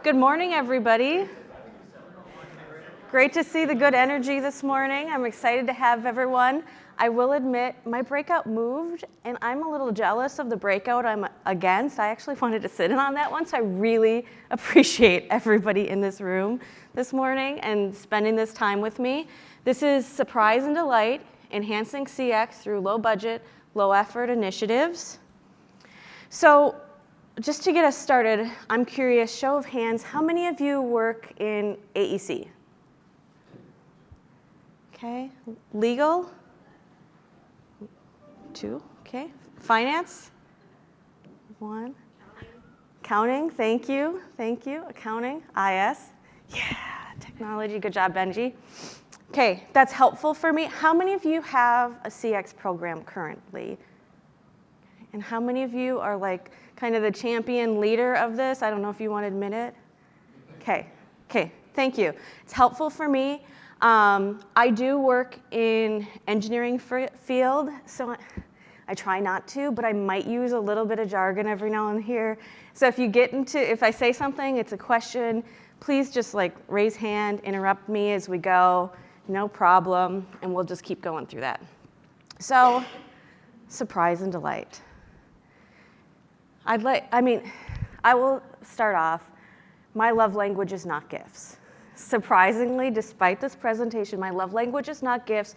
Good morning, everybody. Great to see the good energy this morning. I'm excited to have everyone. I will admit, my breakout moved, and I'm a little jealous of the breakout I'm against. I actually wanted to sit in on that one, so I really appreciate everybody in this room this morning and spending this time with me. This is Surprise and Delight, Enhancing CX through Low Budget, Low Effort Initiatives. So just to get us started, I'm curious, show of hands, how many of you work in AEC? Okay, legal? 2, okay. Finance? 1. Accounting, thank you. Accounting, IS. Yeah, technology, good job, Benji. Okay, that's helpful for me. How many of you have a CX program currently? And how many of you are like kind of the champion leader of this? I don't know if you want to admit it. Okay, thank you. It's helpful for me. I do work in engineering field, so I try not to, but I might use a little bit of jargon every now and here. So if I say something, it's a question, please just like raise hand, interrupt me as we go, no problem, and we'll just keep going through that. So, surprise and delight. I will start off, my love language is not gifts. Surprisingly, despite this presentation, my love language is not gifts,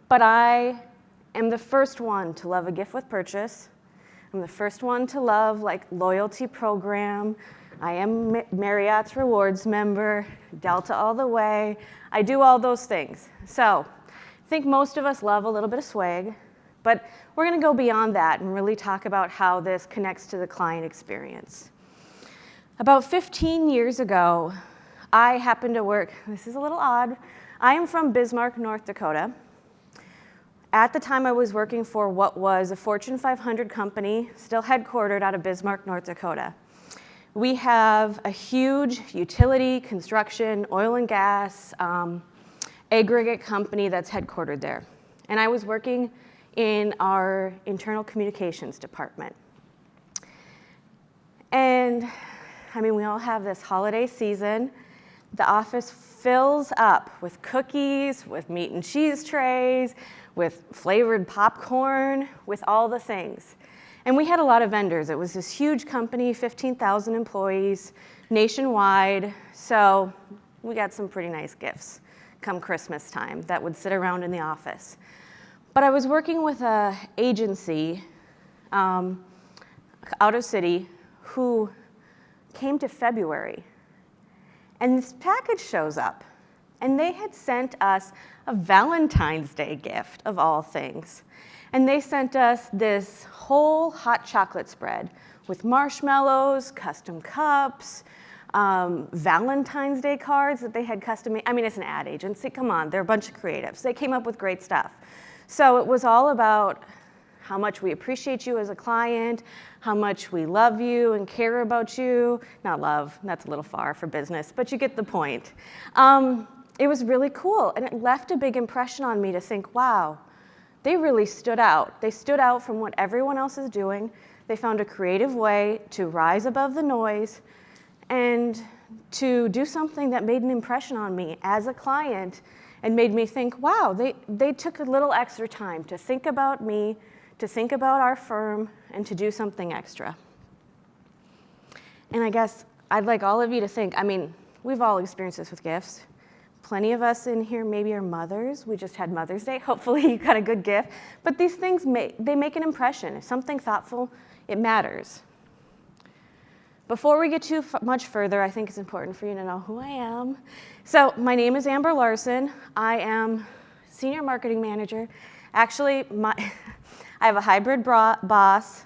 but I am the first one to love a gift with purchase. I'm the first one to love like loyalty program. I am Marriott's rewards member, Delta all the way. I do all those things. So I think most of us love a little bit of swag, but we're going to go beyond that and really talk about how this connects to the client experience. About 15 years ago, I happened to work, this is a little odd, I am from Bismarck, North Dakota. At the time I was working for what was a Fortune 500 company, still headquartered out of Bismarck, North Dakota. We have a huge utility, construction, oil and gas, aggregate company that's headquartered there. And I was working in our internal communications department. And we all have this holiday season. The office fills up with cookies, with meat and cheese trays, with flavored popcorn, with all the things. And we had a lot of vendors. It was this huge company, 15,000 employees, nationwide. So we got some pretty nice gifts come Christmas time that would sit around in the office. But I was working with an agency out of city who came to February. And this package shows up. And they had sent us a Valentine's Day gift, of all things. And they sent us this whole hot chocolate spread with marshmallows, custom cups, Valentine's Day cards that they had custom made. It's an ad agency. Come on, they're a bunch of creatives. They came up with great stuff. So it was all about how much we appreciate you as a client, how much we love you and care about you. Not love, that's a little far for business, but you get the point. It was really cool, and it left a big impression on me to think, wow, they really stood out. They stood out from what everyone else is doing. They found a creative way to rise above the noise and to do something that made an impression on me as a client and made me think, wow, they took a little extra time to think about me, to think about our firm, and to do something extra. And I guess I'd like all of you to think, we've all experienced this with gifts. Plenty of us in here maybe are mothers. We just had Mother's Day. Hopefully you got a good gift. But these things, they make an impression. If something thoughtful, it matters. Before we get too much further, I think it's important for you to know who I am. So my name is Amber Larson. I am Senior Marketing Manager. Actually, I have a hybrid boss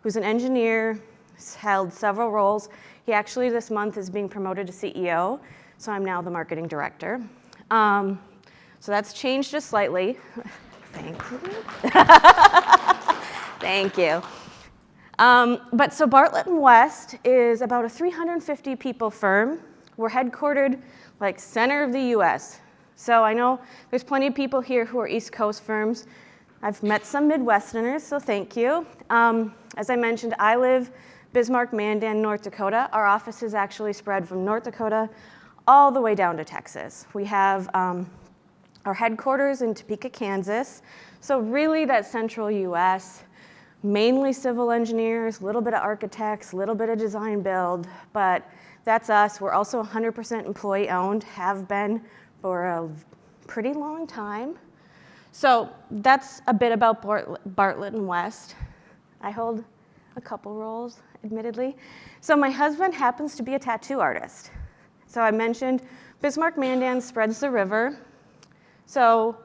who's an engineer, has held several roles. He actually this month is being promoted to CEO, so I'm now the Marketing Director. So that's changed just slightly. Thank you. Thank you. But so Bartlett & West is about a 350 people firm. We're headquartered like center of the US. So I know there's plenty of people here who are East Coast firms. I've met some Midwesterners, so thank you. As I mentioned, I live Bismarck, Mandan, North Dakota. Our offices actually spread from North Dakota all the way down to Texas. We have our headquarters in Topeka, Kansas. So really that central US, mainly civil engineers, a little bit of architects, a little bit of design build, but that's us. We're also 100% employee owned, have been for a pretty long time. So that's a bit about Bartlett and West. I hold a couple roles, admittedly. So my husband happens to be a tattoo artist. So I mentioned Bismarck Mandan spreads the river. So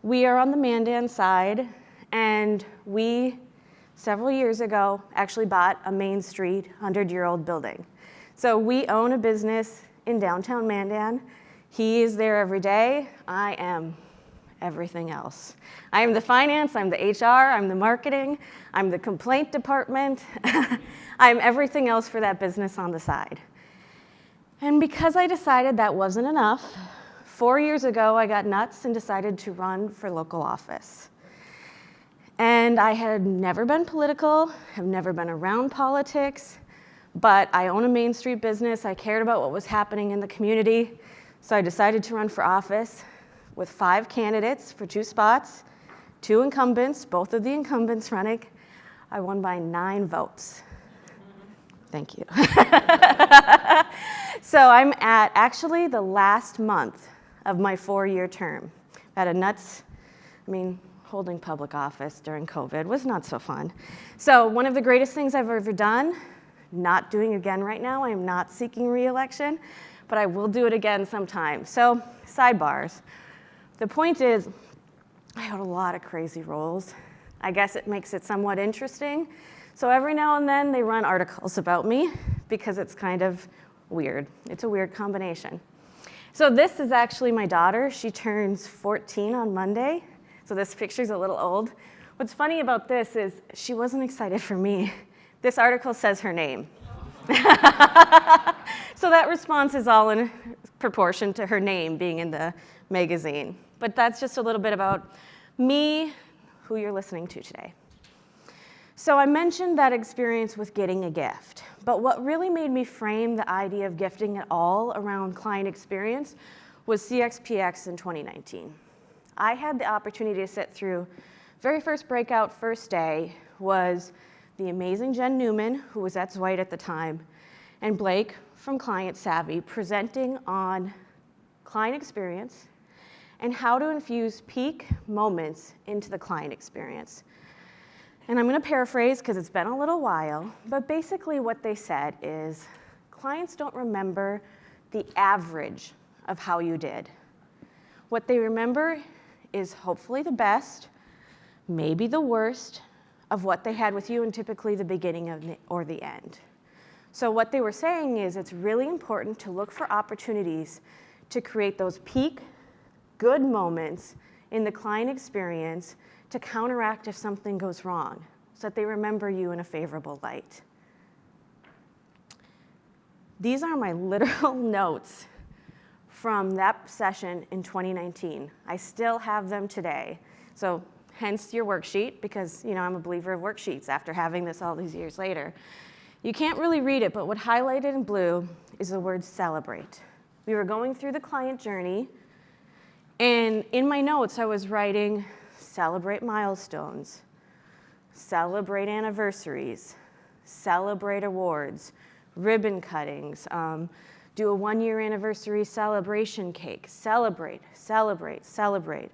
we are on the Mandan side, and we, several years ago, actually bought a Main Street 100-year-old building. So we own a business in downtown Mandan. He is there every day. I am everything else. I am the finance, I'm the HR, I'm the marketing, I'm the complaint department. I'm everything else for that business on the side. And because I decided that wasn't enough, 4 years ago I got nuts and decided to run for local office. And I had never been political, have never been around politics, but I own a Main Street business. I cared about what was happening in the community, so I decided to run for office with 5 candidates for 2 spots, 2 incumbents, both of the incumbents running. I won by 9 votes. Thank you. So I'm at actually the last month of my 4-year term. Holding public office during COVID was not so fun. So one of the greatest things I've ever done, not doing again right now, I am not seeking re-election, but I will do it again sometime. So sidebars. The point is, I had a lot of crazy roles. I guess it makes it somewhat interesting. So every now and then they run articles about me because it's kind of weird. It's a weird combination. So this is actually my daughter. She turns 14 on Monday. So this picture's a little old. What's funny about this is she wasn't excited for me. This article says her name. So that response is all in proportion to her name being in the magazine. But that's just a little bit about me, who you're listening to today. So I mentioned that experience with getting a gift, but what really made me frame the idea of gifting at all around client experience was CXps in 2019. I had the opportunity to sit through, very first breakout, first day, was the amazing Jen Newman, who was at Zweit at the time, and Blake from Client Savvy presenting on client experience and how to infuse peak moments into the client experience. And I'm going to paraphrase because it's been a little while, but basically what they said is clients don't remember the average of how you did. What they remember is hopefully the best, maybe the worst, of what they had with you, and typically the beginning or the end. So what they were saying is it's really important to look for opportunities to create those peak good moments in the client experience to counteract if something goes wrong, so that they remember you in a favorable light. These are my literal notes from that session in 2019. I still have them today. So hence your worksheet, because I'm a believer of worksheets after having this all these years later. You can't really read it, but what highlighted in blue is the word celebrate. We were going through the client journey, and in my notes I was writing celebrate milestones, celebrate anniversaries, celebrate awards, ribbon cuttings, do a 1-year anniversary celebration cake, celebrate, celebrate, celebrate.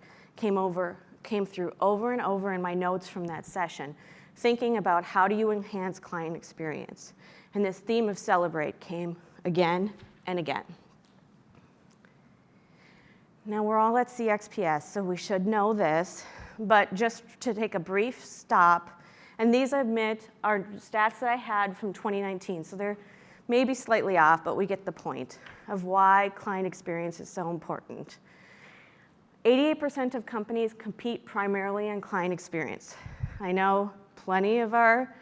Came through over and over in my notes from that session, thinking about how do you enhance client experience. And this theme of celebrate came again and again. Now we're all at CXps, so we should know this, but just to take a brief stop, and these I admit are stats that I had from 2019, so they're maybe slightly off, but we get the point of why client experience is so important. 88% of companies compete primarily on client experience. I know plenty of our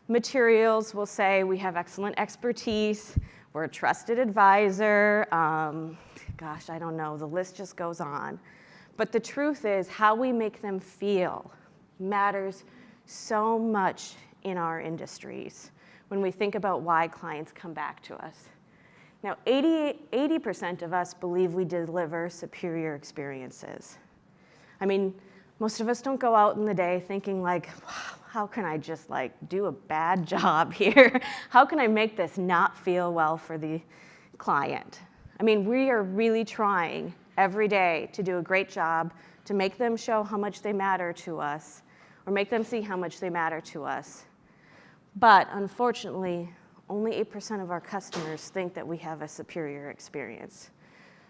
materials will say we have excellent expertise, we're a trusted advisor, gosh, I don't know, the list just goes on. But the truth is how we make them feel matters so much in our industries when we think about why clients come back to us. Now, 80% of us believe we deliver superior experiences. I mean, most of us don't go out in the day thinking like, wow, how can I just like do a bad job here? How can I make this not feel well for the client? I mean, we are really trying every day to do a great job to make them show how much they matter to us or make them see how much they matter to us. But unfortunately, only 8% of our customers think that we have a superior experience.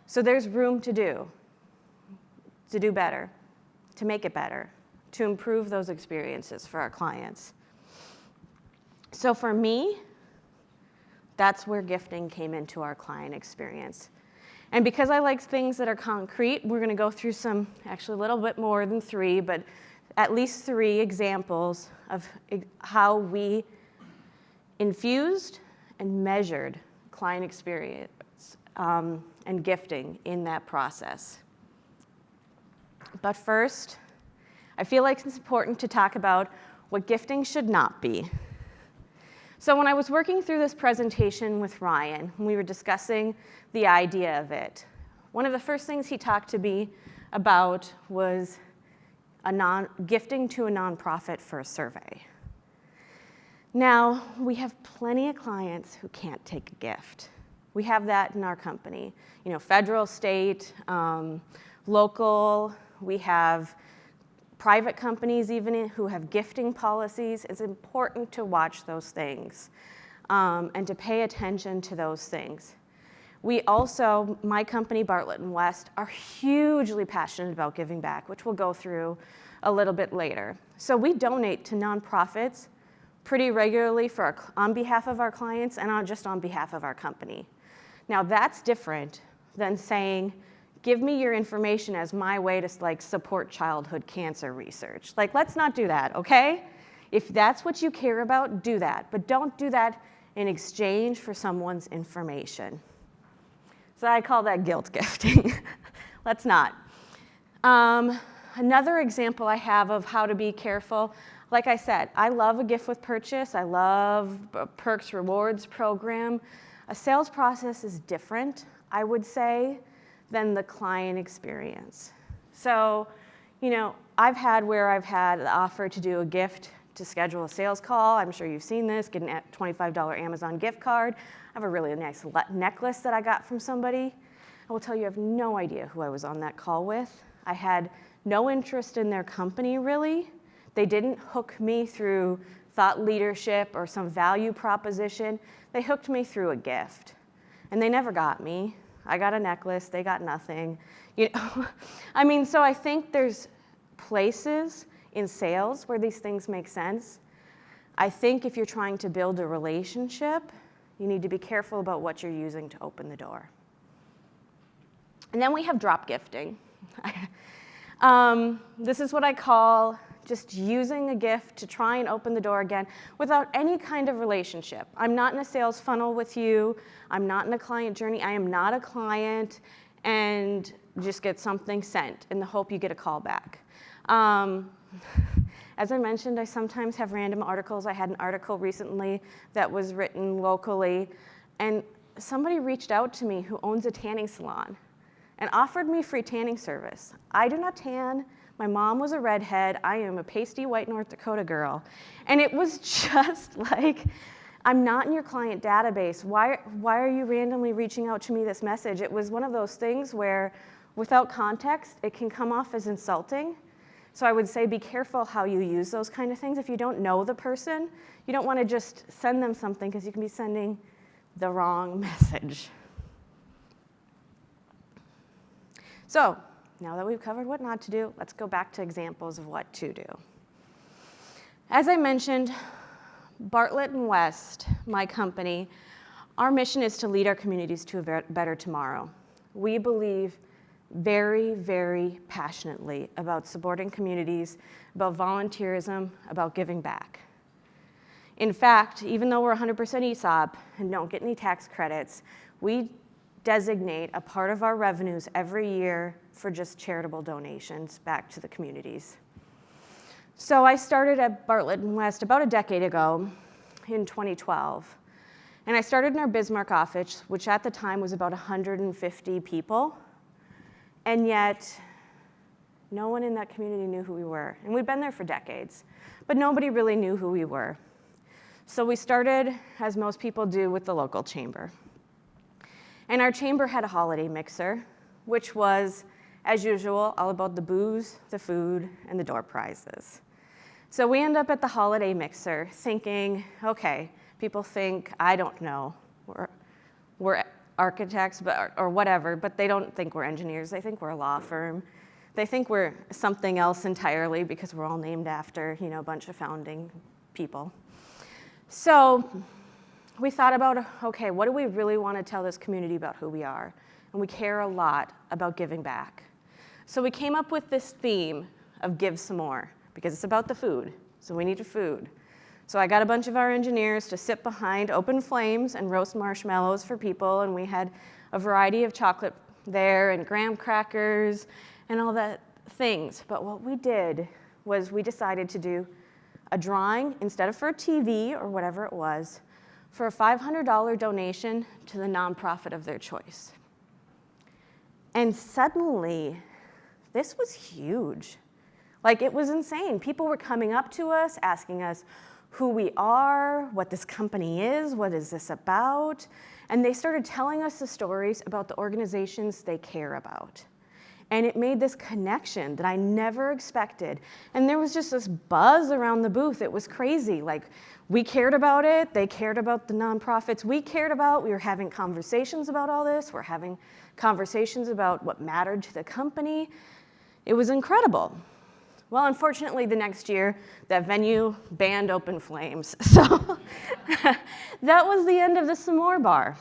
So there's room to do better, to make it better, to improve those experiences for our clients. So for me, that's where gifting came into our client experience. And because I like things that are concrete, we're going to go through some, actually a little bit more than 3, but at least 3 examples of how we infused and measured client experience and gifting in that process. But first, I feel like it's important to talk about what gifting should not be. So when I was working through this presentation with Ryan, and we were discussing the idea of it, one of the first things he talked to me about was gifting to a nonprofit for a survey. Now, we have plenty of clients who can't take a gift. We have that in our company. You know, federal, state, local. We have private companies even who have gifting policies. It's important to watch those things and to pay attention to those things. We also, my company, Bartlett & West, are hugely passionate about giving back, which we'll go through a little bit later. So we donate to nonprofits pretty regularly on behalf of our clients and not just on behalf of our company. Now that's different than saying, give me your information as my way to like support childhood cancer research. Like, let's not do that, okay? If that's what you care about, do that. But don't do that in exchange for someone's information. So I call that guilt gifting. Let's not. Another example I have of how to be careful, like I said, I love a gift with purchase. I love a perks rewards program. A sales process is different, I would say, than the client experience. So, you know, I've had the offer to do a gift to schedule a sales call. I'm sure you've seen this, get a $25 Amazon gift card. I have a really nice necklace that I got from somebody. I will tell you, I have no idea who I was on that call with. I had no interest in their company, really. They didn't hook me through thought leadership or some value proposition. They hooked me through a gift. And they never got me. I got a necklace, they got nothing. You know, I mean, so I think there's places in sales where these things make sense. I think if you're trying to build a relationship, you need to be careful about what you're using to open the door. And then we have drop gifting. This is what I call just using a gift to try and open the door again without any kind of relationship. I'm not in a sales funnel with you. I'm not in a client journey. I am not a client and just get something sent in the hope you get a call back. As I mentioned, I sometimes have random articles. I had an article recently that was written locally, and somebody reached out to me who owns a tanning salon and offered me free tanning service. I do not tan. My mom was a redhead. I am a pasty white North Dakota girl. And it was just like, I'm not in your client database. Why are you randomly reaching out to me this message? It was one of those things where without context, it can come off as insulting. So I would say be careful how you use those kind of things. If you don't know the person, you don't want to just send them something because you can be sending the wrong message. So now that we've covered what not to do, let's go back to examples of what to do. As I mentioned, Bartlett & West, my company, our mission is to lead our communities to a better tomorrow. We believe very, very passionately about supporting communities, about volunteerism, about giving back. In fact, even though we're 100% ESOP and don't get any tax credits, we designate a part of our revenues every year for just charitable donations back to the communities. So I started at Bartlett and West about a decade ago in 2012. And I started in our Bismarck office, which at the time was about 150 people. And yet, no one in that community knew who we were. And we'd been there for decades, but nobody really knew who we were. So we started, as most people do, with the local chamber. And our chamber had a holiday mixer, which was, as usual, all about the booze, the food, and the door prizes. So we end up at the holiday mixer thinking, okay, people think, I don't know, we're architects or whatever, but they don't think we're engineers. They think we're a law firm. They think we're something else entirely because we're all named after, a bunch of founding people. So we thought about, okay, what do we really want to tell this community about who we are? And we care a lot about giving back. So we came up with this theme of give some more, because it's about the food, so we need food. So I got a bunch of our engineers to sit behind open flames and roast marshmallows for people, and we had a variety of chocolate there and graham crackers and all that things. But what we did was we decided to do a drawing, instead of for a TV or whatever it was, for a $500 donation to the nonprofit of their choice. And suddenly, this was huge. Like, it was insane. People were coming up to us, asking us who we are, what this company is, what is this about, and they started telling us the stories about the organizations they care about. And it made this connection that I never expected. And there was just this buzz around the booth. It was crazy. Like, we cared about it. They cared about the nonprofits we cared about. We were having conversations about all this. We're having conversations about what mattered to the company. It was incredible. Well, unfortunately, the next year, that venue banned open flames. So that was the end of the S'more Bar.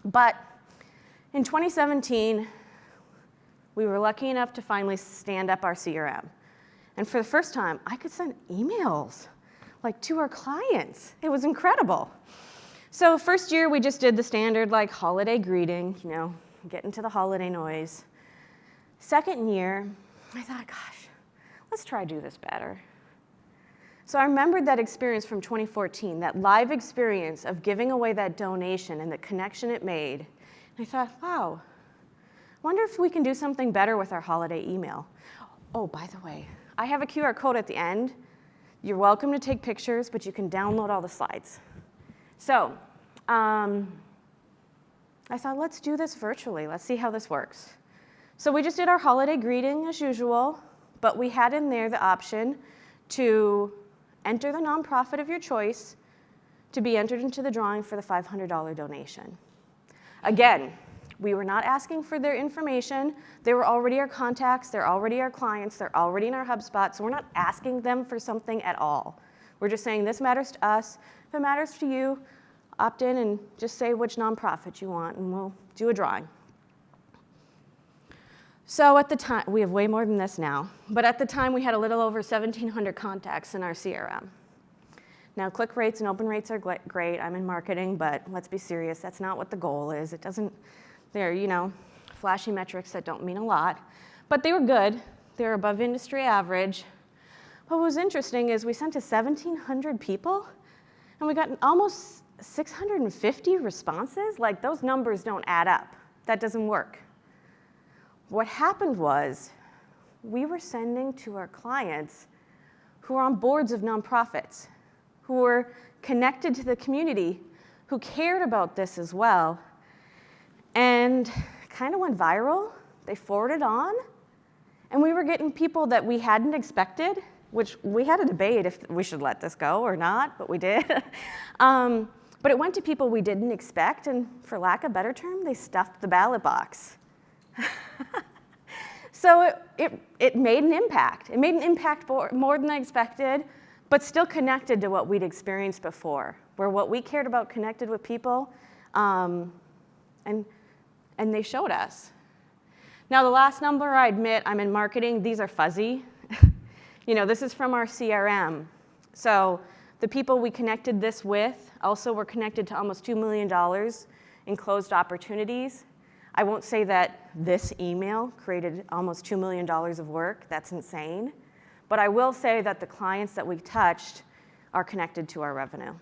But in 2017, we were lucky enough to finally stand up our CRM. And for the first time, I could send emails, to our clients. It was incredible. So first year, we just did the standard, holiday greeting, get into the holiday noise. Second year, I thought, gosh, let's try to do this better. So I remembered that experience from 2014, that live experience of giving away that donation and the connection it made. And I thought, wow, I wonder if we can do something better with our holiday email. Oh, by the way, I have a QR code at the end. You're welcome to take pictures, but you can download all the slides. So I thought, let's do this virtually. Let's see how this works. So we just did our holiday greeting as usual, but we had in there the option to enter the nonprofit of your choice to be entered into the drawing for the $500 donation. Again, we were not asking for their information. They were already our contacts. They're already our clients. They're already in our HubSpot. So we're not asking them for something at all. We're just saying this matters to us. If it matters to you, opt in and just say which nonprofit you want, and we'll do a drawing. So at the time, we have way more than this now, but at the time we had a little over 1,700 contacts in our CRM. Now click rates and open rates are great. I'm in marketing, but let's be serious. That's not what the goal is. It doesn't, they're, flashy metrics that don't mean a lot, but they were good. They were above industry average. What was interesting is we sent to 1,700 people and we got almost 650 responses. Those numbers don't add up. That doesn't work. What happened was we were sending to our clients who are on boards of nonprofits, who were connected to the community, who cared about this as well, and kind of went viral. They forwarded on, and we were getting people that we hadn't expected, which we had a debate if we should let this go or not, but we did. But it went to people we didn't expect, and for lack of a better term, they stuffed the ballot box. So it made an impact. It made an impact more than I expected, but still connected to what we'd experienced before, where what we cared about connected with people, and they showed us. Now, the last number, I admit, I'm in marketing. These are fuzzy. This is from our CRM. So the people we connected this with also were connected to almost $2 million in closed opportunities. I won't say that this email created almost $2 million of work. That's insane. But I will say that the clients that we touched are connected to our revenue.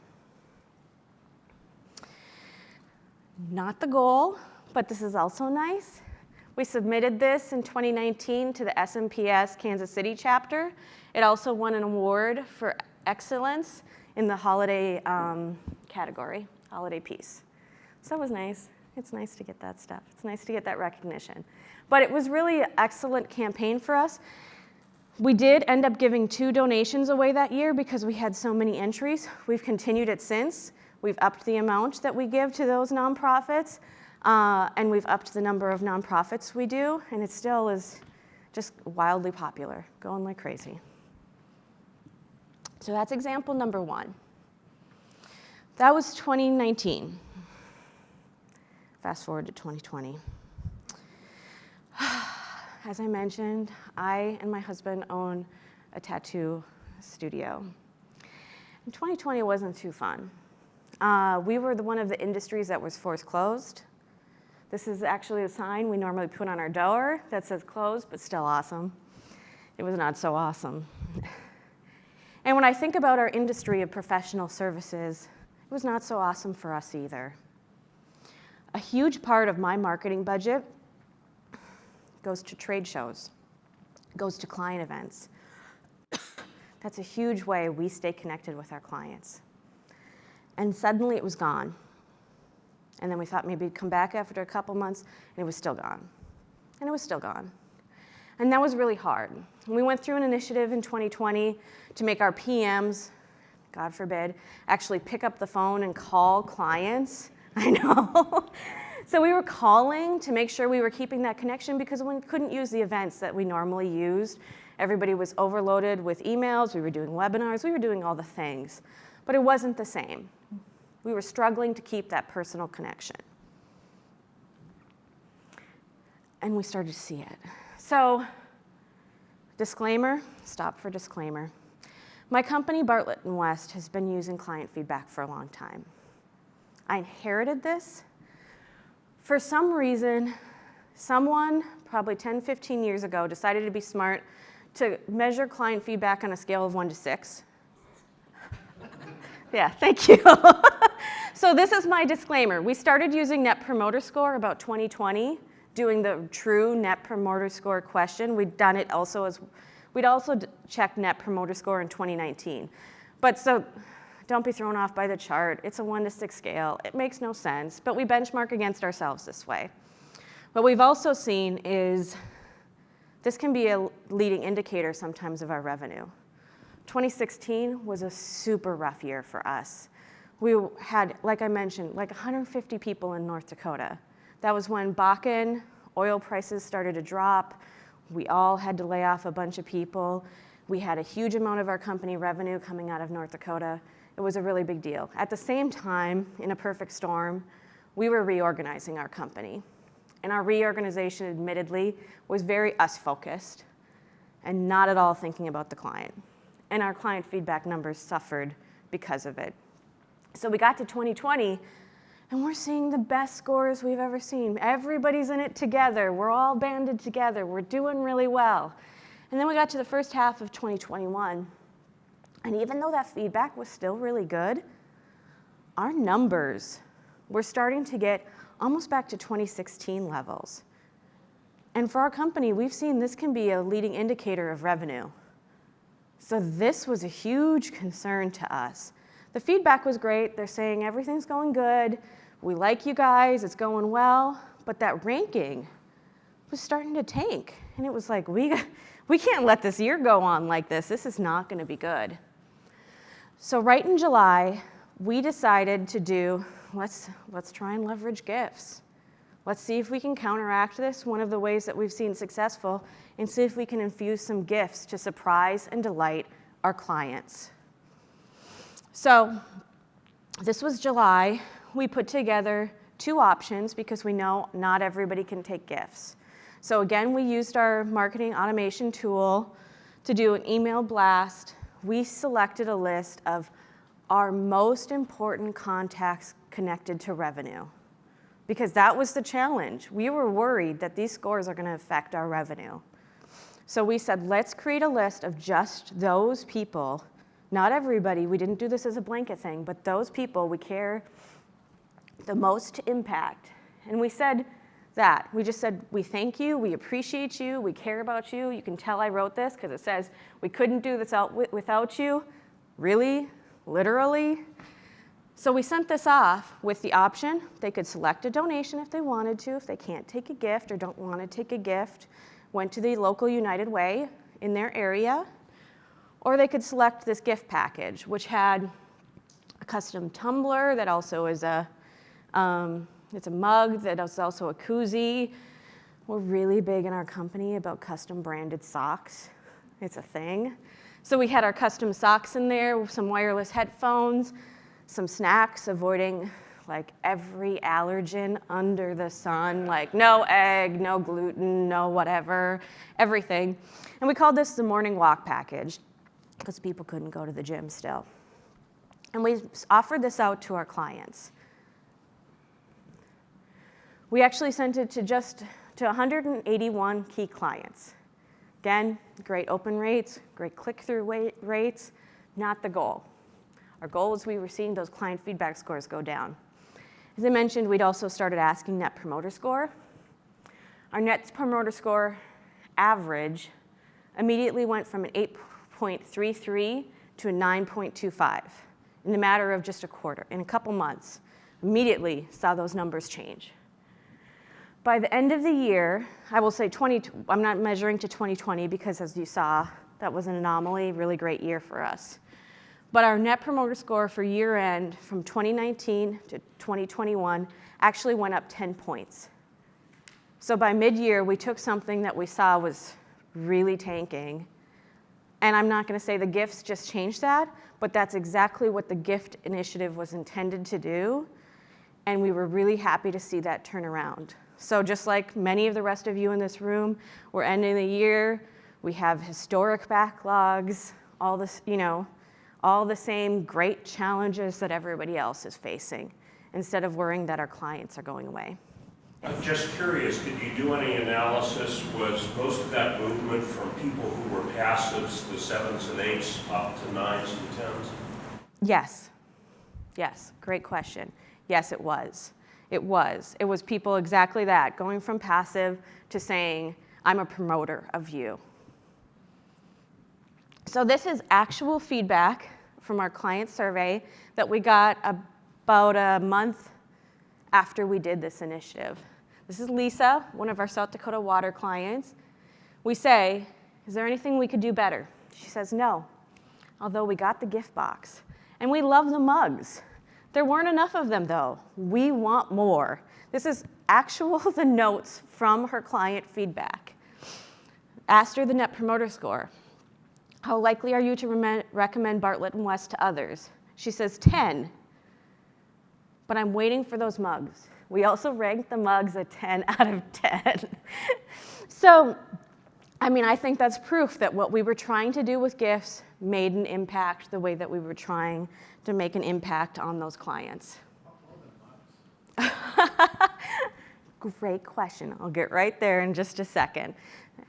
Not the goal, but this is also nice. We submitted this in 2019 to the SMPS Kansas City chapter. It also won an award for excellence in the holiday category, holiday piece. So that was nice. It's nice to get that stuff. It's nice to get that recognition. But it was really an excellent campaign for us. We did end up giving 2 donations away that year because we had so many entries. We've continued it since. We've upped the amount that we give to those nonprofits, and we've upped the number of nonprofits we do, and it still is just wildly popular, going like crazy. So that's example number 1. That was 2019. Fast forward to 2020. As I mentioned, I and my husband own a tattoo studio. And 2020 wasn't too fun. We were one of the industries that was forced closed. This is actually a sign we normally put on our door that says closed, but still awesome. It was not so awesome. And when I think about our industry of professional services, it was not so awesome for us either. A huge part of my marketing budget goes to trade shows, goes to client events. That's a huge way we stay connected with our clients. And suddenly it was gone. And then we thought maybe it'd come back after a couple months, and it was still gone. And it was still gone. And that was really hard. And we went through an initiative in 2020 to make our PMs, God forbid, actually pick up the phone and call clients. I know. So we were calling to make sure we were keeping that connection because we couldn't use the events that we normally used. Everybody was overloaded with emails. We were doing webinars. We were doing all the things. But it wasn't the same. We were struggling to keep that personal connection. And we started to see it. So, disclaimer, stop for disclaimer. My company, Bartlett & West, has been using client feedback for a long time. I inherited this. For some reason, someone, probably 10, 15 years ago, decided to be smart to measure client feedback on a scale of 1 to 6. Yeah, thank you. So this is my disclaimer. We started using Net Promoter Score about 2020, doing the true Net Promoter Score question. We'd also checked Net Promoter Score in 2019. But so don't be thrown off by the chart. It's a 1 to 6 scale. It makes no sense, but we benchmark against ourselves this way. What we've also seen is this can be a leading indicator sometimes of our revenue. 2016 was a super rough year for us. We had, like I mentioned, like 150 people in North Dakota. That was when Bakken oil prices started to drop. We all had to lay off a bunch of people. We had a huge amount of our company revenue coming out of North Dakota. It was a really big deal. At the same time, in a perfect storm, we were reorganizing our company. And our reorganization, admittedly, was very us-focused and not at all thinking about the client. And our client feedback numbers suffered because of it. So we got to 2020, and we're seeing the best scores we've ever seen. Everybody's in it together. We're all banded together. We're doing really well. And then we got to the first half of 2021, and even though that feedback was still really good, our numbers were starting to get almost back to 2016 levels. And for our company, we've seen this can be a leading indicator of revenue. So this was a huge concern to us. The feedback was great. They're saying everything's going good. We like you guys. It's going well. But that ranking was starting to tank. And it was like, we can't let this year go on like this. This is not going to be good. So right in July, we decided to do, let's try and leverage gifts. Let's see if we can counteract this, one of the ways that we've seen successful, and see if we can infuse some gifts to surprise and delight our clients. So this was July. We put together 2 options because we know not everybody can take gifts. So again, we used our marketing automation tool to do an email blast. We selected a list of our most important contacts connected to revenue because that was the challenge. We were worried that these scores are going to affect our revenue. So we said, let's create a list of just those people, not everybody, we didn't do this as a blanket thing, but those people we care the most to impact. And we said that. We just said, we thank you, we appreciate you, we care about you. You can tell I wrote this because it says, we couldn't do this without you. Really? Literally? So we sent this off with the option. They could select a donation if they wanted to, if they can't take a gift or don't want to take a gift, went to the local United Way in their area, or they could select this gift package, which had a custom tumbler that also is it's a mug that is also a koozie. We're really big in our company about custom branded socks. It's a thing. So we had our custom socks in there with some wireless headphones, some snacks, avoiding like every allergen under the sun, like no egg, no gluten, no whatever, everything. And we called this the morning walk package because people couldn't go to the gym still. And we offered this out to our clients. We actually sent it to 181 key clients. Again, great open rates, great click-through rates, not the goal. Our goal is we were seeing those client feedback scores go down. As I mentioned, we'd also started asking Net Promoter Score. Our Net Promoter Score average immediately went from an 8.33 to a 9.25 in the matter of just a quarter, in a couple months. Immediately saw those numbers change. By the end of the year, I will say I'm not measuring to 2020 because as you saw, that was an anomaly, really great year for us. But our Net Promoter Score for year end from 2019 to 2021 actually went up 10 points. So by mid-year, we took something that we saw was really tanking. And I'm not gonna say the gifts just changed that, but that's exactly what the gift initiative was intended to do. And we were really happy to see that turn around. So just like many of the rest of you in this room, we're ending the year, we have historic backlogs, all this, all the same great challenges that everybody else is facing, instead of worrying that our clients are going away. I'm just curious, did you do any analysis? Was most of that movement from people who were passives, the 7s and 8s, up to 9s and 10s? Yes, great question. Yes, it was. It was people exactly that, going from passive to saying, I'm a promoter of you. So this is actual feedback from our client survey that we got about a month after we did this initiative. This is Lisa, one of our South Dakota water clients. We say, is there anything we could do better? She says, no, although we got the gift box. And we love the mugs. There weren't enough of them though. We want more. This is the notes from her client feedback. Asked her the Net Promoter Score. How likely are you to recommend Bartlett and West to others? She says 10, but I'm waiting for those mugs. We also ranked the mugs a 10 out of 10. So, I think that's proof that what we were trying to do with gifts made an impact the way that we were trying to make an impact on those clients. Great question. I'll get right there in just a second.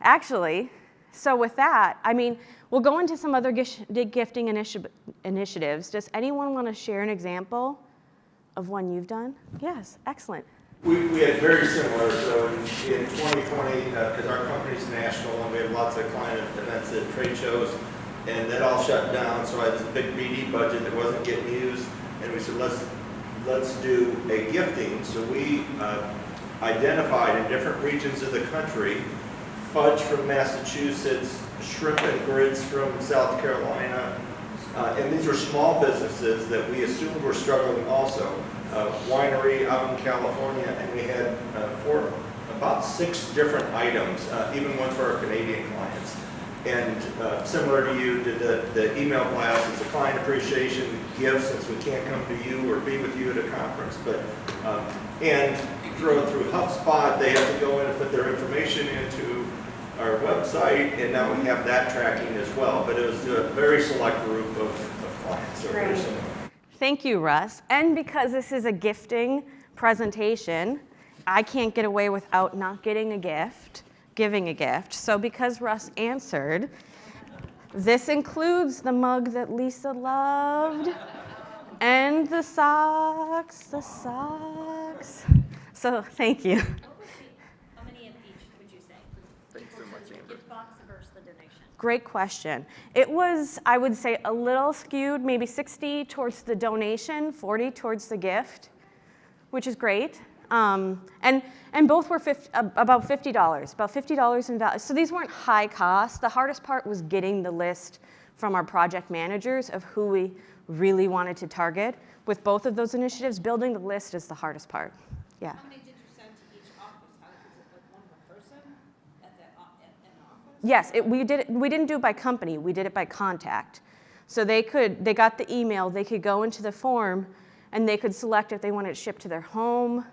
Actually, so with that, we'll go into some other gifting initiatives. Does anyone want to share an example of one you've done? Yes, excellent. We had very similar. So in 2020, because our company's national and we have lots of client events at trade shows, and that all shut down. So I had this big BD budget that wasn't getting used, and we said let's do a gifting. So we identified in different regions of the country, fudge from Massachusetts, shrimp and grits from South Carolina, and these are small businesses that we assumed were struggling also. Winery out in California, and we had for about 6 different items, even one for our Canadian clients. And similar to you, did the email blast as a client appreciation gift since we can't come to you or be with you at a conference. But and through HubSpot, they have to go in and put their information into our website, and now we have that tracking as well. But it was a very select group of clients. So very similar. Thank you, Russ. And because this is a gifting presentation, I can't get away without not getting a gift giving a gift. So because Russ answered, this includes the mug that Lisa loved and the socks. So thank you. How many of each would you say? Thanks so much, Amber. Gift box versus the donation. Great question. It was, I would say, a little skewed, maybe 60 towards the donation, 40 towards the gift, which is great. And both were about $50 in value. So these weren't high cost. The hardest part was getting the list from our project managers of who we really wanted to target. With both of those initiatives, building the list is the hardest part. Yeah. How many did you send to each office? How is it like one per person at an office? Yes, we didn't do it by company, we did it by contact. So they got the email, they could go into the form, and they could select if they wanted it shipped to their home,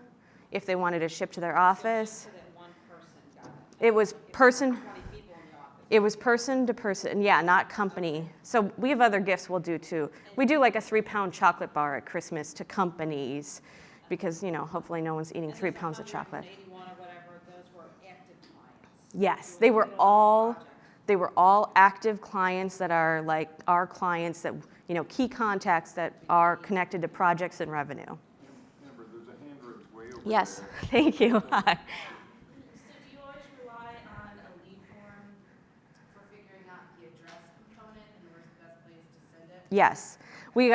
if they wanted it shipped to their office. So that one person got it. It was person, 20 people in the office. it was person to person, yeah, not company. So we have other gifts we'll do too. We do like a 3-pound chocolate bar at Christmas to companies, because, hopefully no one's eating 3 pounds of chocolate. 81 or whatever, those were active clients. Yes, they were all active clients that are like our clients that, key contacts that are connected to projects and revenue. Remember, there's a hand raised way over Yes, there. thank you. Hi. So do you always rely on a lead form for figuring out the address component and where's the best place to send it? Yes, we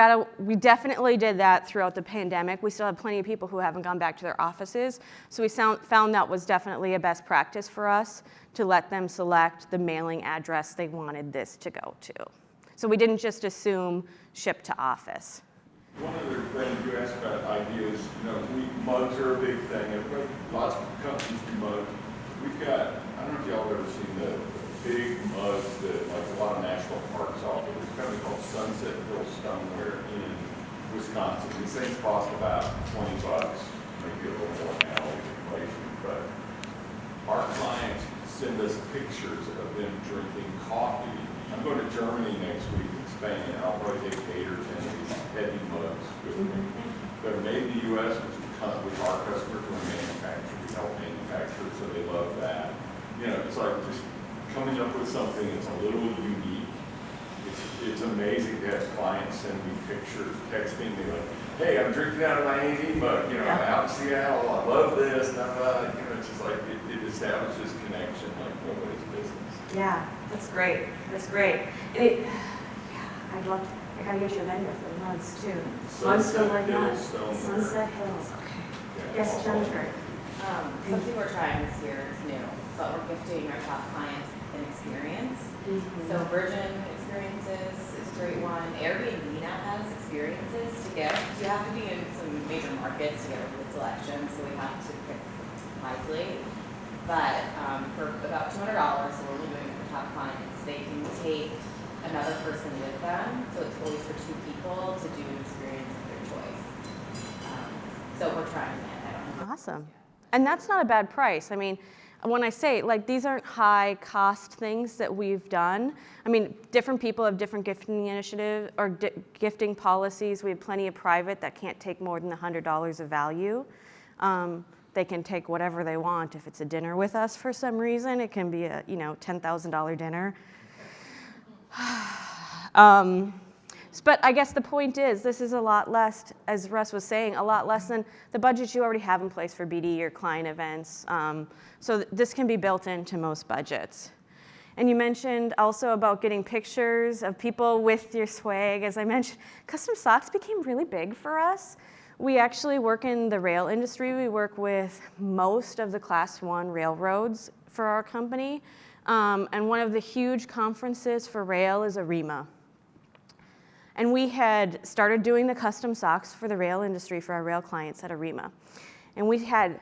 definitely did that throughout the pandemic. We still have plenty of people who haven't gone back to their offices. So we found that was definitely a best practice for us to let them select the mailing address they wanted this to go to. So we didn't just assume ship to office. One other thing you asked about ideas, mugs are a big thing. Everybody, lots of companies do mugs. We've got, I don't know if y'all have ever seen the big mugs that like a lot of national parks offer. There's a company called Sunset Hill Stoneware in Wisconsin. These things cost about $20, maybe a little more now with inflation. But our clients send us pictures of them drinking coffee. I'm going to Germany next week and Spain, and I'll probably take 8 or 10 of these heavy mugs with me. They're made in the U.S., which our customers were manufactured. We help manufacture, so they love that. It's like just coming up with something that's a little unique. It's amazing to have clients send me pictures, texting me like, hey, I'm drinking out of my AV mug, I'm out in Seattle, I love this, it's just like, it establishes connection like nobody's business. Yeah, that's great. I gotta get your vendor for the mugs too. Sunset Hills Stoneware. Sunset Hills, okay. Yeah. Yes, Jennifer. Something we're trying this year is new, but we're gifting our top clients an experience. So Virgin Experiences is a great one. Airbnb now has experiences to gift. You have to be in some major markets to get a good selection, so we have to pick wisely. But for about $200, so we're only doing it for top clients, they can take another person with them, so it's always for 2 people to do an experience of their choice. So we're trying that. I don't know. Awesome. And that's not a bad price. I mean, when I say, these aren't high cost things that we've done. I mean, different people have different gifting initiatives or gifting policies. We have plenty of private that can't take more than $100 of value. They can take whatever they want. If it's a dinner with us for some reason, it can be a, $10,000 dinner. But I guess the point is, this is a lot less, as Russ was saying, a lot less than the budgets you already have in place for BD or client events. So this can be built into most budgets. And you mentioned also about getting pictures of people with your swag. As I mentioned, custom socks became really big for us. We actually work in the rail industry. We work with most of the Class 1 railroads for our company. And one of the huge conferences for rail is ARIMA. And we had started doing the custom socks for the rail industry for our rail clients at ARIMA. And we have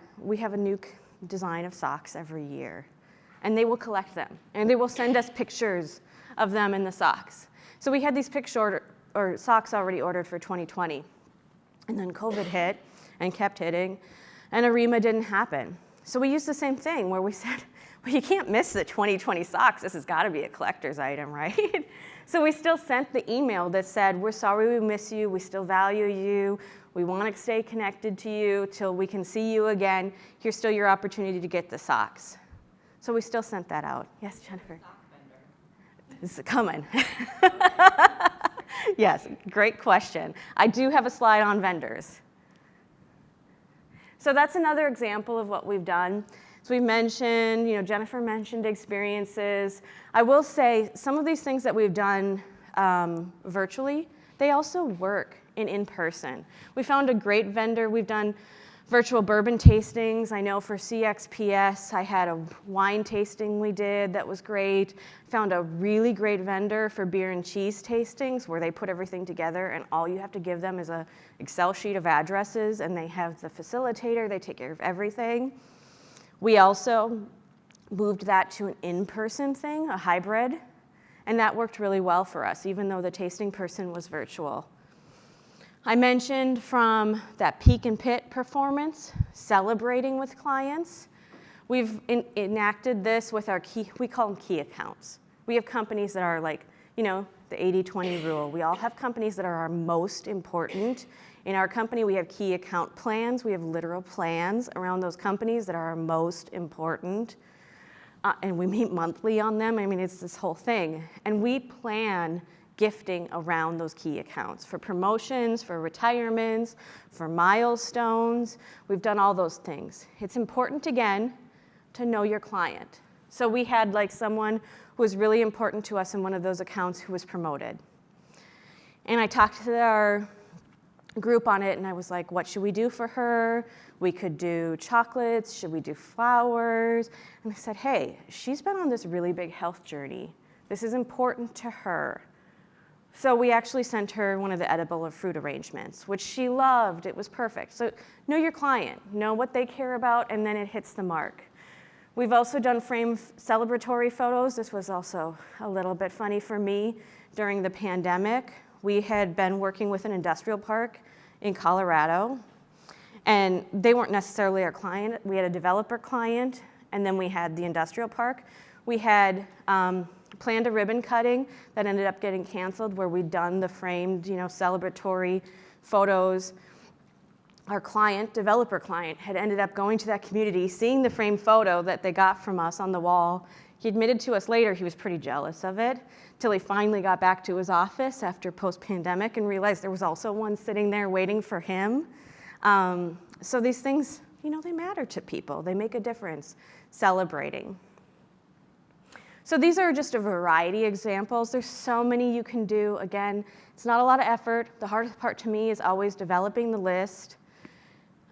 a new design of socks every year. And they will collect them. And they will send us pictures of them in the socks. So we had these socks already ordered for 2020. And then COVID hit and kept hitting. And ARIMA didn't happen. So we used the same thing where we said, well, you can't miss the 2020 socks. This has got to be a collector's item, right? So we still sent the email that said, we're sorry we miss you. We still value you. We want to stay connected to you till we can see you again. Here's still your opportunity to get the socks. So we still sent that out. Yes, Jennifer? Sock vendor. It's coming. Yes, great question. I do have a slide on vendors. So that's another example of what we've done. So we mentioned, Jennifer mentioned experiences. I will say some of these things that we've done virtually, they also work in person. We found a great vendor. We've done virtual bourbon tastings. I know for CXps, I had a wine tasting we did that was great. Found a really great vendor for beer and cheese tastings where they put everything together and all you have to give them is a Excel sheet of addresses and they have the facilitator, they take care of everything. We also moved that to an in-person thing, a hybrid, and that worked really well for us, even though the tasting person was virtual. I mentioned from that peak and pit performance, celebrating with clients. We've enacted this with our we call them key accounts. We have companies that are like, the 80-20 rule. We all have companies that are our most important. In our company, we have key account plans. We have literal plans around those companies that are our most important. And we meet monthly on them. I mean, it's this whole thing. And we plan gifting around those key accounts for promotions, for retirements, for milestones. We've done all those things. It's important, again, to know your client. So we had someone who was really important to us in one of those accounts who was promoted. And I talked to our group on it and I was like, what should we do for her? We could do chocolates, should we do flowers? And I said, hey, she's been on this really big health journey. This is important to her. So we actually sent her one of the edible or fruit arrangements, which she loved. It was perfect. So know your client, know what they care about, and then it hits the mark. We've also done frame celebratory photos. This was also a little bit funny for me during the pandemic. We had been working with an industrial park in Colorado, and they weren't necessarily our client. We had a developer client, and then we had the industrial park. We had planned a ribbon cutting that ended up getting canceled where we'd done the framed, celebratory photos. Our client, developer client, had ended up going to that community, seeing the framed photo that they got from us on the wall. He admitted to us later he was pretty jealous of it, till he finally got back to his office after post-pandemic and realized there was also one sitting there waiting for him. So these things, they matter to people. They make a difference, celebrating. So these are just a variety of examples. There's so many you can do. Again, it's not a lot of effort. The hardest part to me is always developing the list.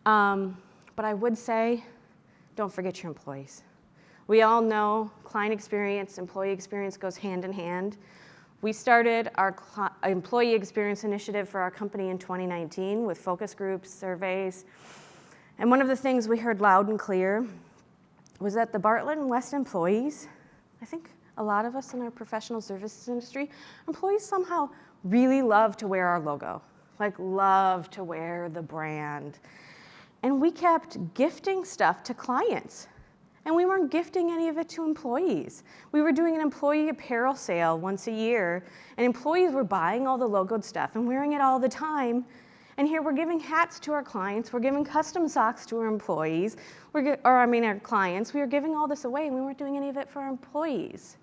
But I would say, don't forget your employees. We all know client experience, employee experience goes hand in hand. We started our employee experience initiative for our company in 2019 with focus groups, surveys. And one of the things we heard loud and clear was that the Bartlett and West employees, I think a lot of us in our professional services industry, employees somehow really love to wear our logo, love to wear the brand. And we kept gifting stuff to clients. And we weren't gifting any of it to employees. We were doing an employee apparel sale once a year, and employees were buying all the logoed stuff and wearing it all the time. And here we're giving hats to our clients, we're giving custom socks to our employees, our clients. We were giving all this away and we weren't doing any of it for our employees.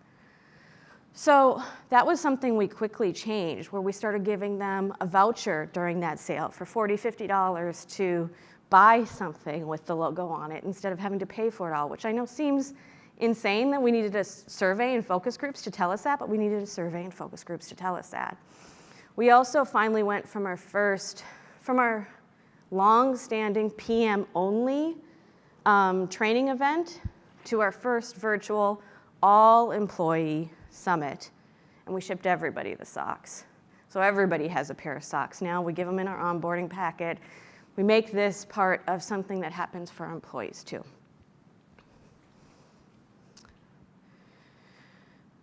So that was something we quickly changed, where we started giving them a voucher during that sale for $40, $50 to buy something with the logo on it instead of having to pay for it all, which I know seems insane that we needed a survey and focus groups to tell us that, but we needed a survey and focus groups to tell us that. We also finally went from our long-standing PM-only training event to our first virtual all-employee summit, and we shipped everybody the socks. So everybody has a pair of socks now. We give them in our onboarding packet. We make this part of something that happens for our employees too.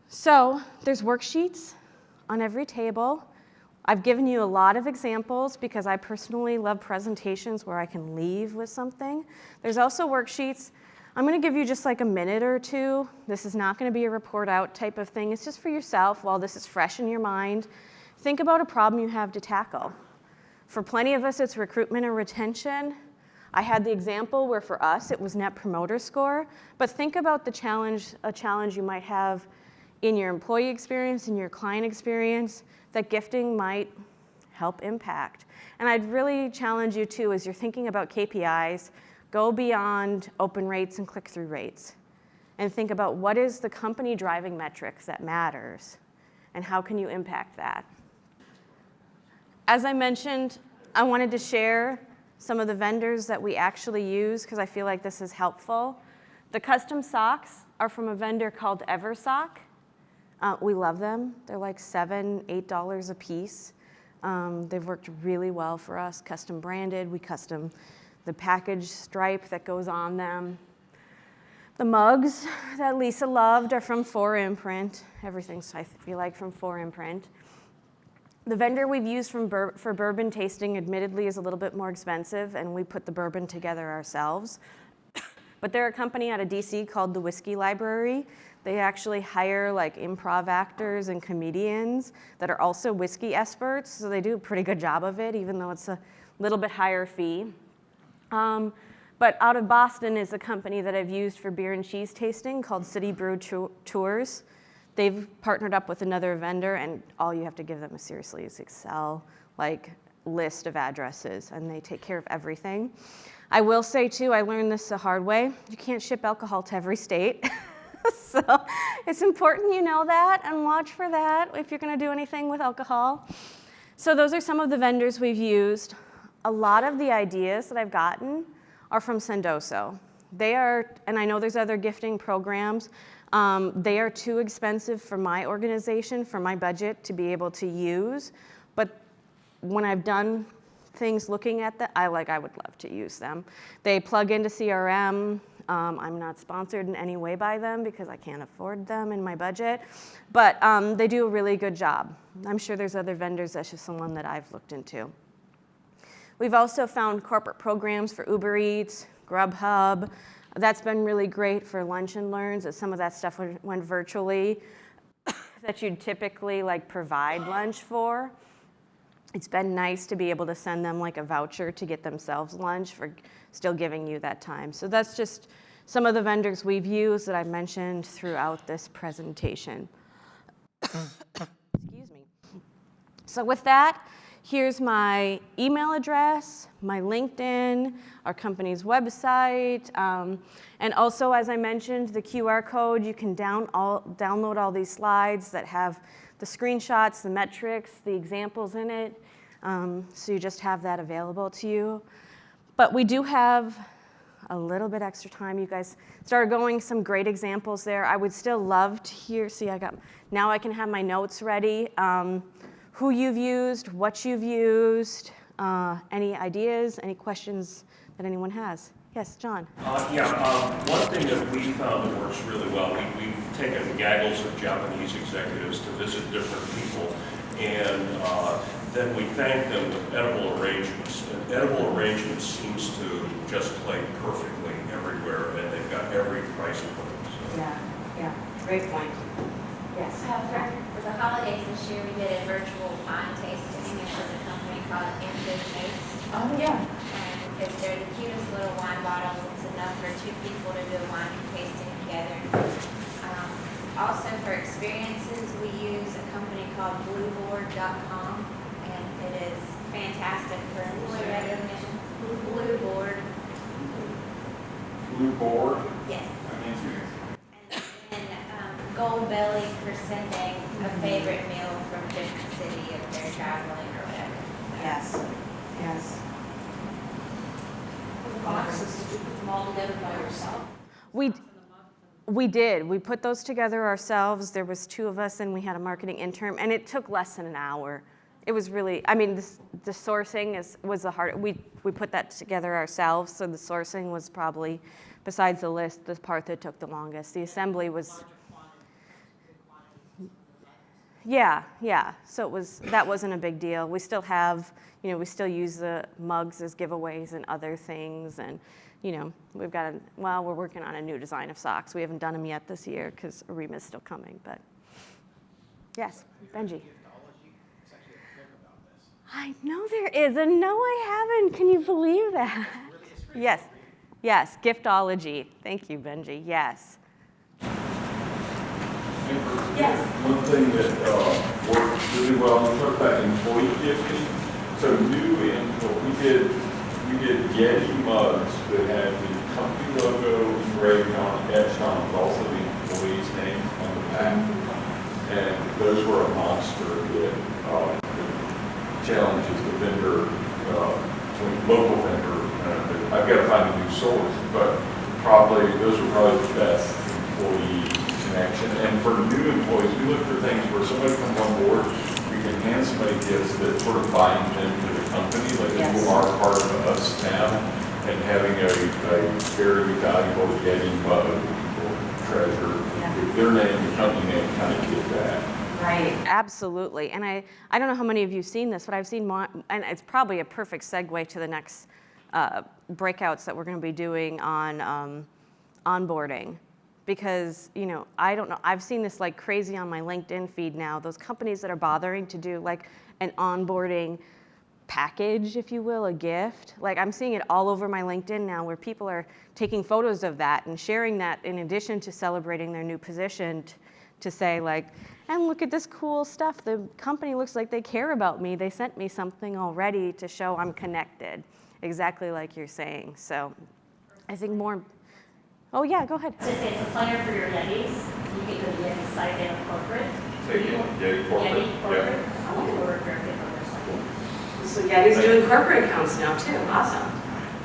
So there's worksheets on every table. I've given you a lot of examples because I personally love presentations where I can leave with something. There's also worksheets. I'm going to give you just a minute or two. This is not going to be a report out type of thing. It's just for yourself while this is fresh in your mind. Think about a problem you have to tackle. For plenty of us, it's recruitment and retention. I had the example where for us it was Net Promoter Score, but think about a challenge you might have in your employee experience, in your client experience, that gifting might help impact. And I'd really challenge you too, as you're thinking about KPIs, go beyond open rates and click-through rates and think about what is the company driving metrics that matters and how can you impact that. As I mentioned, I wanted to share some of the vendors that we actually use because I feel like this is helpful. The custom socks are from a vendor called Eversock. We love them. They're like $7, $8 a piece. They've worked really well for us, custom branded. We custom the package stripe that goes on them. The mugs that Lisa loved are from 4imprint. Everything's, I feel like, from 4imprint. The vendor we've used for bourbon tasting admittedly is a little bit more expensive, and we put the bourbon together ourselves. But they're a company out of DC called the Whiskey Library. They actually hire like improv actors and comedians that are also whiskey experts, so they do a pretty good job of it, even though it's a little bit higher fee. But out of Boston is a company that I've used for beer and cheese tasting called City Brew Tours. They've partnered up with another vendor, and all you have to give them is seriously is Excel, like list of addresses, and they take care of everything. I will say too, I learned this the hard way. You can't ship alcohol to every state. So it's important you know that and watch for that if you're going to do anything with alcohol. So those are some of the vendors we've used. A lot of the ideas that I've gotten are from Sendoso. They are, and I know there's other gifting programs, they are too expensive for my organization, for my budget to be able to use. But when I've done things looking at that, I would love to use them. They plug into CRM. I'm not sponsored in any way by them because I can't afford them in my budget, but they do a really good job. I'm sure there's other vendors, that's just someone that I've looked into. We've also found corporate programs for Uber Eats, Grubhub. That's been really great for lunch and learns, as some of that stuff went virtually that you'd typically like provide lunch for. It's been nice to be able to send them like a voucher to get themselves lunch for still giving you that time. So that's just some of the vendors we've used that I've mentioned throughout this presentation. Excuse me. So with that, here's my email address, my LinkedIn, our company's website, and also, as I mentioned, the QR code. You can download all these slides that have the screenshots, the metrics, the examples in it, so you just have that available to you. But we do have a little bit extra time. You guys started going some great examples there. I would still love to hear, now I can have my notes ready. Who you've used, what you've used, any ideas, any questions that anyone has. Yes, John. One thing that we found that works really well, we've taken gaggles of Japanese executives to visit different people, and then we thank them with edible arrangements. And edible arrangements seems to just play perfectly everywhere, and they've got every price point. So. Yeah, great point. Yes. For the holidays this year, we did a virtual wine tasting. It was a company called Good Taste. Oh, yeah. And because they're the cutest little wine bottles, it's enough for 2 people to do a wine tasting together. Also for experiences, we use a company called blueboard.com, and it is fantastic for employee recognition. Blue Board. Blue board? Yes. I mean, And Gold Belly for sending a favorite meal from a different city if they're traveling or whatever. Yes. The boxes, did you put them all together by yourself? We did. We put those together ourselves. There was 2 of us, and we had a marketing intern, and it took less than an hour. It was really, the sourcing was the hard. We put that together ourselves, so the sourcing was probably, besides the list, the part that took the longest. The assembly was. Yeah. So that wasn't a big deal. We still have, we still use the mugs as giveaways and other things, and we've got we're working on a new design of socks. We haven't done them yet this year because Arima's still coming, but yes, Benji. I know there is, and no, I haven't. Can you believe that? Yes, yes, giftology. Thank you, Benji, yes. Yes. One thing that worked really well, we talked about employee gifting. So we did Yeti mugs that had the company logo engraved on, etched on, with also the employee's name on the back. And those were a monster hit. Challenges the vendor, local vendor. I've got to find a new source, but those were probably the best employee connection. And for new employees, we look for things where somebody comes on board, we can hand somebody gifts that sort of bind them to the company, like Yes. people are part of us now, and having a very valuable Yeti mug that people treasure, with their name, the company name, kind of get that. Right, absolutely. And I don't know how many of you have seen this, but I've seen, and it's probably a perfect segue to the next breakouts that we're going to be doing on onboarding. Because, I don't know, I've seen this like crazy on my LinkedIn feed now, those companies that are bothering to do like an onboarding package, if you will, a gift. Like I'm seeing it all over my LinkedIn now where people are taking photos of that and sharing that in addition to celebrating their new position to say like, and look at this cool stuff. The company looks like they care about me. They sent me something already to show I'm connected, exactly like you're saying. So I think more, oh yeah, go ahead. So it's a planner for your Yetis. You can go to Yeti site and corporate. Yeti corporate. Yeti corporate. Yeah. I want to work for a different person. So Yeti's doing corporate accounts now too. Awesome.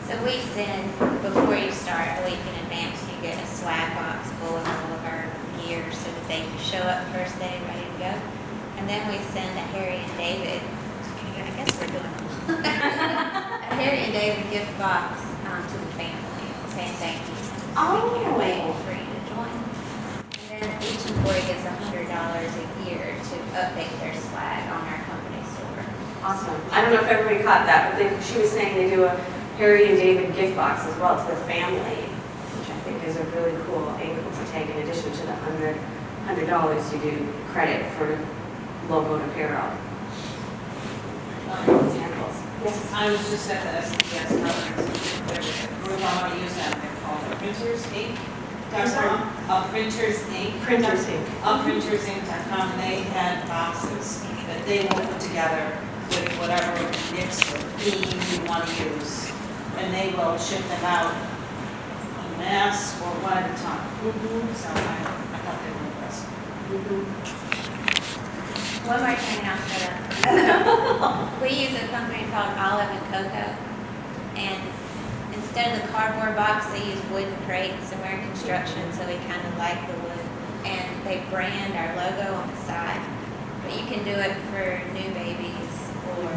So we send, before you start, a week in advance, you get a swag box full of all of our gear so that they can show up first day ready to go. And then we send a Harry and David, I guess we're doing a Harry and David gift box to the family, saying thank you. Oh. We can't wait for you to join. And then each employee gets $100 a year to update their swag on our company store. Awesome. I don't know if everybody caught that, but she was saying they do a Harry and David gift box as well to the family, which I think is a really cool angle to take in addition to the $100 you do credit for logoed apparel. Examples. Yes. I was just at the SPS conference. There's a group I want to use that. They're called Printers Inc. Printers Inc. Printers Inc. Printersinc.com. They had boxes that they will put together with whatever mix or theme you want to use. And they will ship them out en masse or one at a time. So I thought they were impressive. One more thing and I'll shut up. We use a company called Olive and Cocoa, and instead of the cardboard box, they use wooden crates, and we're in construction, so we kind of like the wood. And they brand our logo on the side, but you can do it for new babies or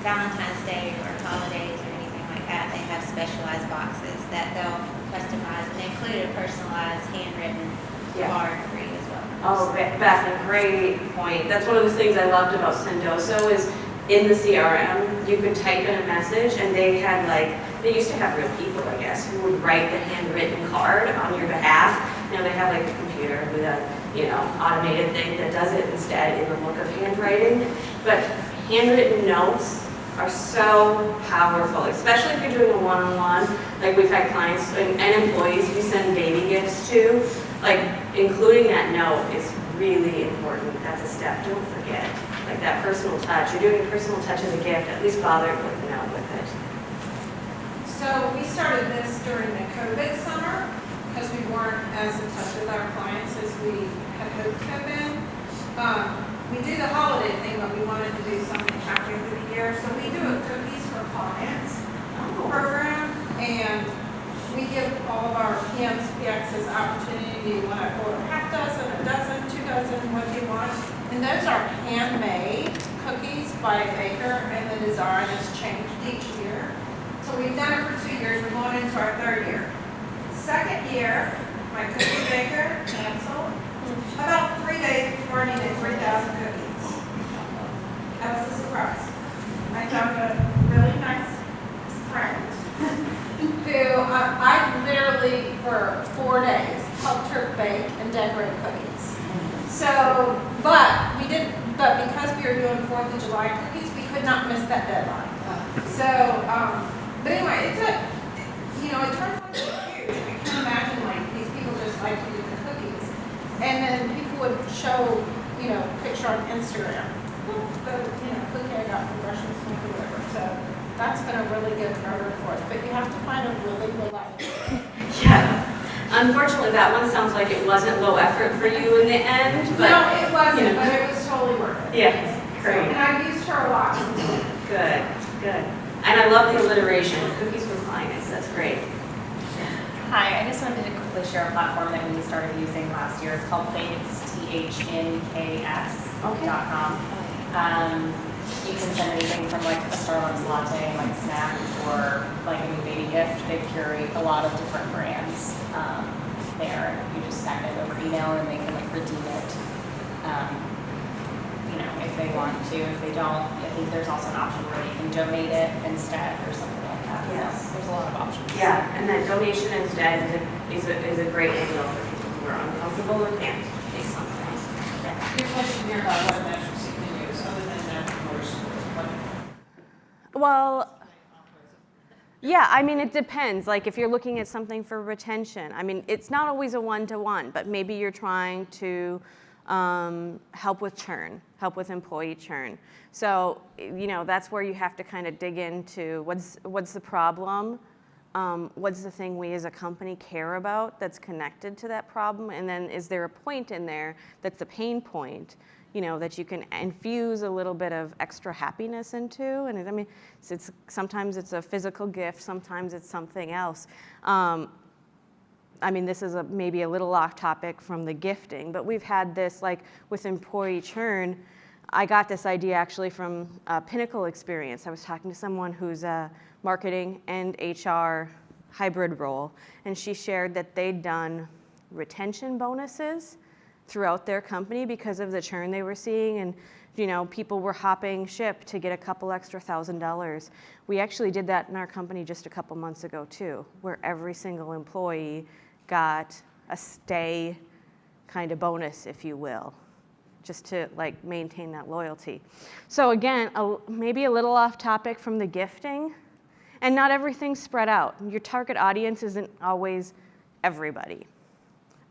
Valentine's Day or holidays or anything like that. They have specialized boxes that they'll customize, and they include a personalized handwritten card for you as well. Oh, Beth, a great point. That's one of the things I loved about Sendoso is in the CRM, you could type in a message and they had they used to have real people, I guess, who would write the handwritten card on your behalf. Now they have a computer with a, automated thing that does it instead in the look of handwriting. But handwritten notes are so powerful, especially if you're doing a one-on-one. Like we've had clients and employees we send baby gifts to. Including that note is really important. That's a step. Don't forget. That personal touch. You're doing a personal touch as a gift. At least bother with the note with it. So we started this during the COVID summer because we weren't as in touch with our clients as we had hoped to have been. We do the holiday thing, but we wanted to do something halfway through the year. So we do a Cookies for Clients program, and we give all of our PMs, PXs opportunity. Do you want to order half dozen, a dozen, 2 dozen, what do you want? And those are handmade cookies by a baker, and the design is changed each year. So we've done it for 2 years. We're going into our 3rd year. Second year, my cookie baker canceled. About 3 days before I needed 3,000 cookies. That was a surprise. I found a really nice friend who I literally for 4 days helped her bake and decorate cookies. So, but because we were doing 4th of July cookies, we could not miss that deadline. So, but anyway, And then people would show, picture on Instagram, cookie I got from Russian Smith or whatever. So that's been a really good program for us. But you have to find a really reliable. Yeah. Unfortunately, that one sounds like it wasn't low effort for you in the end, but. No, it wasn't, but it was totally worth it. Yes, great. And I've used her a lot. Good, good. And I love the alliteration, cookies for clients, that's great. Hi, I just wanted to quickly share a platform that we started using last year. It's called Thanks, THNKS.com. You can send anything from like a Starbucks latte, like snack, or like a new baby gift. They curate a lot of different brands there. And you just send it over email and they can like redeem it, if they want to. If they don't, I think there's also an option where you can donate it instead or something like that. Yes. So there's a lot of options. Yeah, and that donation instead is a great angle for people who are uncomfortable or can't take something. Your question here about what metrics you can use, other than that, of course, Well, yeah, I mean, it depends. Like if you're looking at something for retention, I mean, it's not always a one-to-one, but maybe you're trying to help with churn, help with employee churn. So, that's where you have to kind of dig into what's the problem, what's the thing we as a company care about that's connected to that problem, and then is there a point in there that's a pain point, that you can infuse a little bit of extra happiness into. And I mean, sometimes it's a physical gift, sometimes it's something else. I mean, this is maybe a little off topic from the gifting, but we've had this, like with employee churn, I got this idea actually from a Pinnacle experience. I was talking to someone who's a marketing and HR hybrid role, and she shared that they'd done retention bonuses throughout their company because of the churn they were seeing, and people were hopping ship to get a couple extra $1,000. We actually did that in our company just a couple months ago too, where every single employee got a stay kind of bonus, if you will, just to like maintain that loyalty. So again, maybe a little off topic from the gifting, and not everything's spread out. Your target audience isn't always everybody,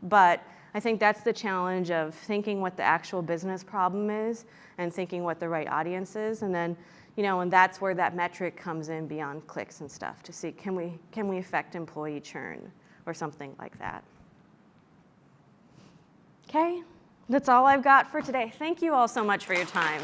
but I think that's the challenge of thinking what the actual business problem is and thinking what the right audience is, and then and that's where that metric comes in beyond clicks and stuff to see can we affect employee churn or something like that. Okay, that's all I've got for today. Thank you all so much for your time.